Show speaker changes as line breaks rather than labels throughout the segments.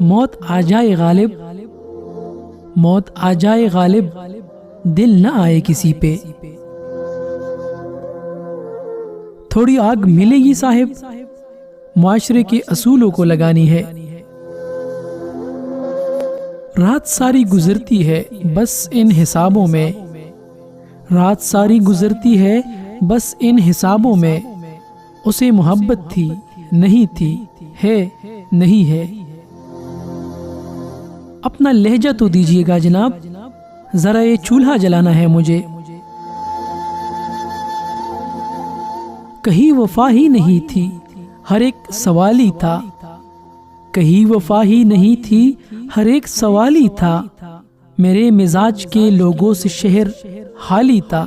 मौत आ जाए गालिब, मौत आ जाए गालिब, दिल न आए किसी पे। थोड़ी आग मिलेगी साहिब, मुआशरे के असूलों को लगानी है। रात सारी गुजरती है बस इन हिसाबों में, रात सारी गुजरती है बस इन हिसाबों में। उसे मोहब्बत थी नहीं थी, है नहीं है। अपना लहजा तो दीजिएगा जनाब, जरा ये चूल्हा जलाना है मुझे। कहीं वफा ही नहीं थी, हर एक सवाल ही था। कहीं वफा ही नहीं थी, हर एक सवाल ही था। मेरे मिजाज के लोगों से शहर हाली था।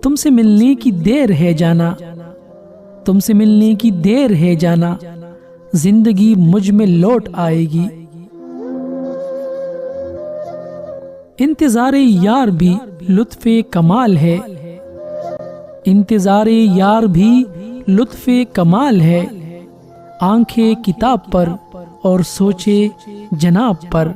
तुमसे मिलने की देर है जाना, तुमसे मिलने की देर है जाना। जिंदगी मुझ में लौट आएगी। इंतजारे यार भी लुत्फे कमाल है, इंतजारे यार भी लुत्फे कमाल है। आंखें किताब पर और सोचे जनाब पर।